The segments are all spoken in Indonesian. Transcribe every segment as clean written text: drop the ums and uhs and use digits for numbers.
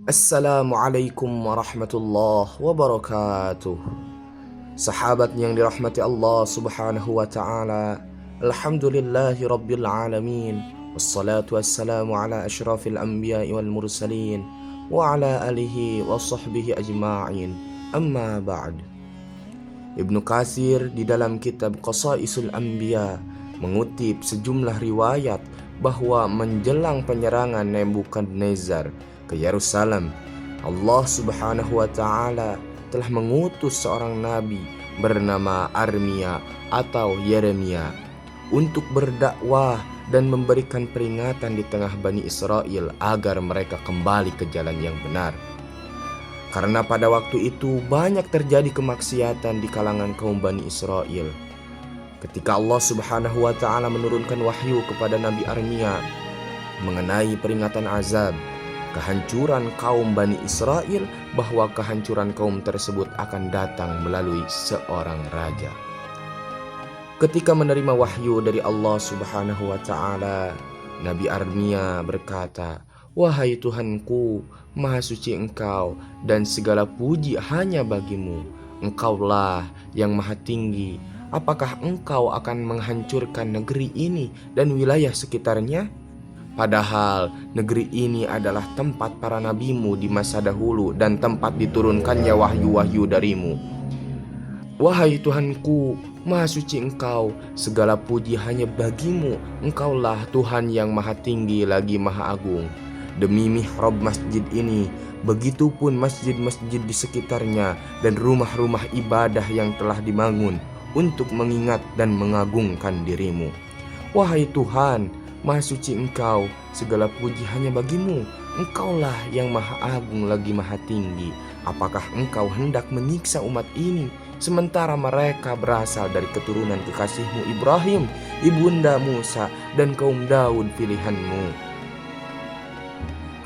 Assalamualaikum warahmatullahi wabarakatuh. Sahabat yang dirahmati Allah subhanahu wa ta'ala, Alhamdulillahi rabbil alamin, wassalatu wassalamu ala ashrafil anbiya'i wal mursalin, wa ala alihi wa sahbihi ajma'in, amma ba'd. Ibnu Katsir di dalam kitab Qasaisul Anbiya mengutip sejumlah riwayat bahwa menjelang penyerangan Nebukadnezar ke Yerusalem, Allah subhanahu wa ta'ala telah mengutus seorang nabi bernama Armia atau Yeremia untuk berdakwah dan memberikan peringatan di tengah Bani Israel agar mereka kembali ke jalan yang benar. Karena pada waktu itu banyak terjadi kemaksiatan di kalangan kaum Bani Israel. Ketika Allah subhanahu wa ta'ala menurunkan wahyu kepada Nabi Armia mengenai peringatan azab, kehancuran kaum Bani Israel, bahwa kehancuran kaum tersebut akan datang melalui seorang raja. Ketika menerima wahyu dari Allah subhanahu wa ta'ala, Nabi Armia berkata, "Wahai Tuhanku, Maha Suci Engkau dan segala puji hanya bagimu. Engkaulah yang Maha Tinggi. Apakah Engkau akan menghancurkan negeri ini dan wilayah sekitarnya? Padahal negeri ini adalah tempat para nabimu di masa dahulu dan tempat diturunkannya wahyu-wahyu darimu. Wahai Tuhanku, Maha Suci Engkau, segala puji hanya bagimu. Engkaulah Tuhan yang Maha Tinggi lagi Maha Agung. Demi mihrab masjid ini, begitupun masjid-masjid di sekitarnya dan rumah-rumah ibadah yang telah dibangun untuk mengingat dan mengagungkan dirimu. Wahai Tuhan, Maha Suci Engkau, segala puji hanya bagimu. Engkaulah yang Maha Agung lagi Maha Tinggi. Apakah Engkau hendak menyiksa umat ini, sementara mereka berasal dari keturunan kekasihmu Ibrahim, ibunda Musa, dan kaum Daud pilihanmu?"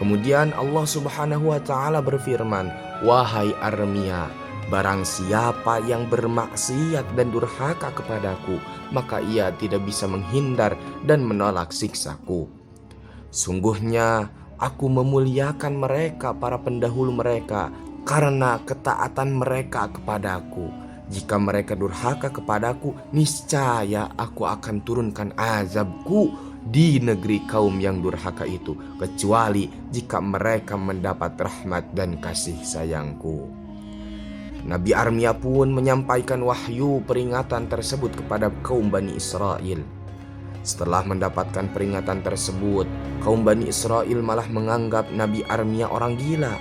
Kemudian Allah subhanahu wa ta'ala berfirman, "Wahai Armia, barang siapa yang bermaksiat dan durhaka kepadaku, maka ia tidak bisa menghindar dan menolak siksaku. Sungguhnya aku memuliakan mereka, para pendahulu mereka, karena ketaatan mereka kepadaku. Jika mereka durhaka kepadaku, niscaya aku akan turunkan azabku di negeri kaum yang durhaka itu, kecuali jika mereka mendapat rahmat dan kasih sayangku." Nabi Armia pun menyampaikan wahyu peringatan tersebut kepada kaum Bani Israel. Setelah mendapatkan peringatan tersebut, kaum Bani Israel malah menganggap Nabi Armia orang gila.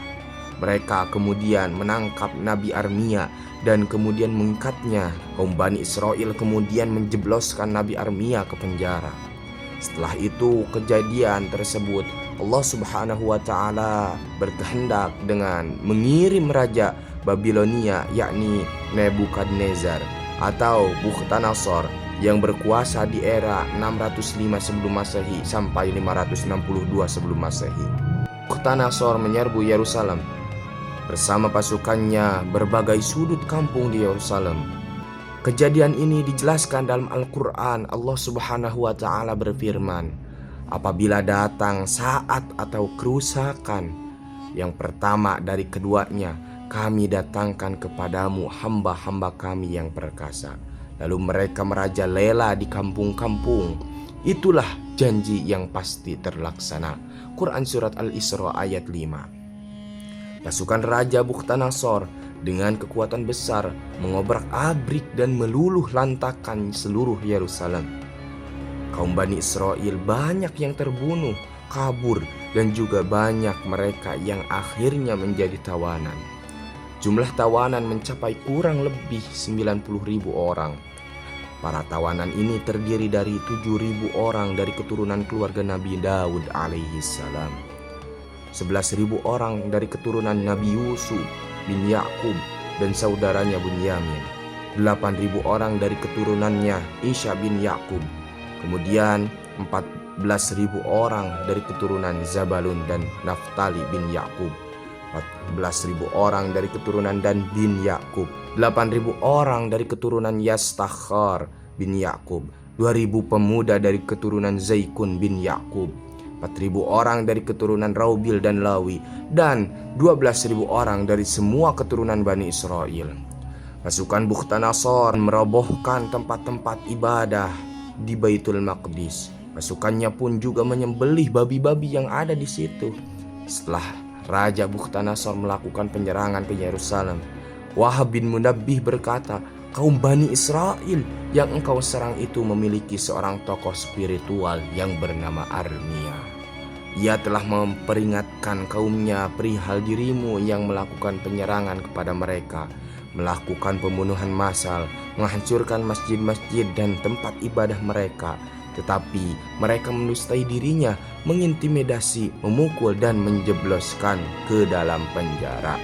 Mereka kemudian menangkap Nabi Armia dan kemudian mengikatnya. Kaum Bani Israel kemudian menjebloskan Nabi Armia ke penjara. Setelah itu kejadian tersebut, Allah subhanahu wa ta'ala berkehendak dengan mengirim raja Babilonia, yakni Nebukadnezar atau Bukhtanasor, yang berkuasa di era 605 sebelum Masehi sampai 562 sebelum Masehi. Bukhtanasor menyerbu Yerusalem bersama pasukannya berbagai sudut kampung di Yerusalem. Kejadian ini dijelaskan dalam Al-Quran. Allah subhanahu wa ta'ala berfirman, "Apabila datang saat atau kerusakan yang pertama dari keduanya, kami datangkan kepadamu hamba-hamba kami yang perkasa. Lalu mereka merajalela di kampung-kampung. Itulah janji yang pasti terlaksana." Quran Surat Al-Isra ayat 5. Pasukan Raja Bukhtanasor dengan kekuatan besar mengobrak-abrik dan meluluh lantakan seluruh Yerusalem. Kaum Bani Israel banyak yang terbunuh, kabur, dan juga banyak mereka yang akhirnya menjadi tawanan. Jumlah tawanan mencapai kurang lebih 90.000 orang. Para tawanan ini terdiri dari 7.000 orang dari keturunan keluarga Nabi Daud alaihi salam, 11.000 orang dari keturunan Nabi Yusuf bin Yakub dan saudaranya Bunyamin, 8.000 orang dari keturunannya Isya bin Yakub, kemudian 14.000 orang dari keturunan Zabalun dan Naftali bin Yakub, 14.000 orang dari keturunan Dan bin Yakub, 8.000 orang dari keturunan Yastakhar bin Yakub, 2.000 pemuda dari keturunan Zaikun bin Yakub, 4.000 orang dari keturunan Raubil dan Lawi, dan 12.000 orang dari semua keturunan Bani Israel. Pasukan Bukhtanasor merobohkan tempat-tempat ibadah di Baitul Maqdis. Pasukannya pun juga menyembelih babi-babi yang ada di situ. Setelah Raja Bukhtanasor melakukan penyerangan ke Yerusalem, Wahab bin Munabbih berkata, kaum Bani Israel yang engkau serang itu memiliki seorang tokoh spiritual yang bernama Armia. Ia telah memperingatkan kaumnya perihal dirimu yang melakukan penyerangan kepada mereka, melakukan pembunuhan massal, menghancurkan masjid-masjid dan tempat ibadah mereka. Tetapi mereka mendustai dirinya, mengintimidasi, memukul dan menjebloskan ke dalam penjara.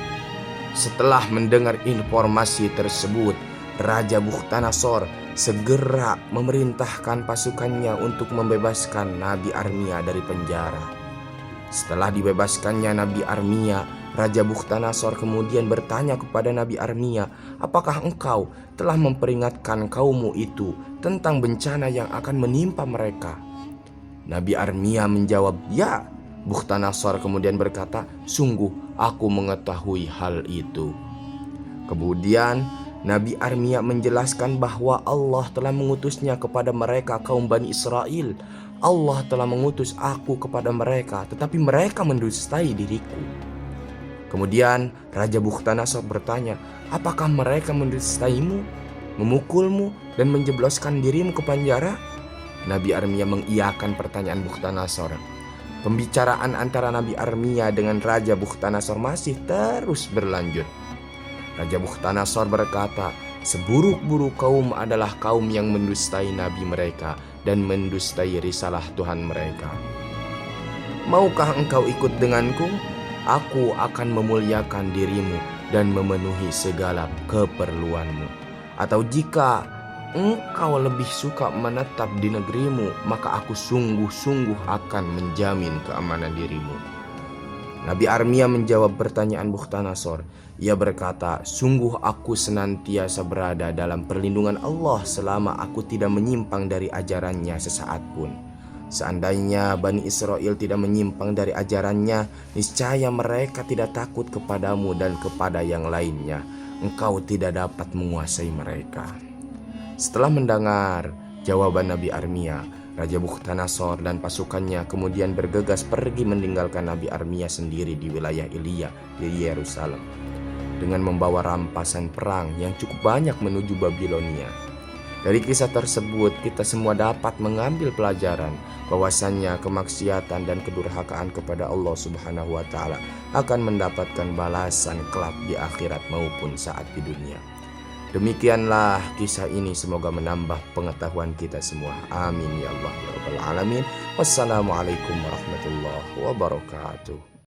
Setelah mendengar informasi tersebut, Raja Bukhtanasor segera memerintahkan pasukannya untuk membebaskan Nabi Armia dari penjara. Setelah dibebaskannya Nabi Armia, Raja Bukhtanasor kemudian bertanya kepada Nabi Armia, apakah engkau telah memperingatkan kaummu itu tentang bencana yang akan menimpa mereka? Nabi Armia menjawab, ya. Bukhtanasor kemudian berkata, sungguh aku mengetahui hal itu. Kemudian Nabi Armia menjelaskan bahwa Allah telah mengutusnya kepada mereka kaum Bani Israel. Allah telah mengutus aku kepada mereka, tetapi mereka mendustai diriku. Kemudian Raja Bukhtanasor bertanya, apakah mereka mendustaimu, memukulmu, dan menjebloskan dirimu ke penjara? Nabi Armia mengiyakan pertanyaan Bukhtanasor. Pembicaraan antara Nabi Armia dengan Raja Bukhtanasor masih terus berlanjut. Raja Bukhtanasor berkata, seburuk-buruk kaum adalah kaum yang mendustai nabi mereka dan mendustai risalah Tuhan mereka. Maukah engkau ikut denganku? Aku akan memuliakan dirimu dan memenuhi segala keperluanmu. Atau jika engkau lebih suka menetap di negerimu, maka aku sungguh-sungguh akan menjamin keamanan dirimu. Nabi Armia menjawab pertanyaan Bukhtanasor. Ia berkata, sungguh aku senantiasa berada dalam perlindungan Allah selama aku tidak menyimpang dari ajarannya sesaat pun. Seandainya Bani Israel tidak menyimpang dari ajarannya, niscaya mereka tidak takut kepadamu dan kepada yang lainnya. Engkau tidak dapat menguasai mereka. Setelah mendengar jawaban Nabi Armia, Raja Bukhtanasor dan pasukannya kemudian bergegas pergi meninggalkan Nabi Armia sendiri di wilayah Ilya di Yerusalem dengan membawa rampasan perang yang cukup banyak menuju Babilonia. Dari kisah tersebut kita semua dapat mengambil pelajaran bahwasannya kemaksiatan dan kedurhakaan kepada Allah Subhanahu wa taala akan mendapatkan balasan kelak di akhirat maupun saat di dunia. Demikianlah kisah ini, semoga menambah pengetahuan kita semua. Amin ya Allah ya Rabbal Alamin. Wassalamualaikum warahmatullahi wabarakatuh.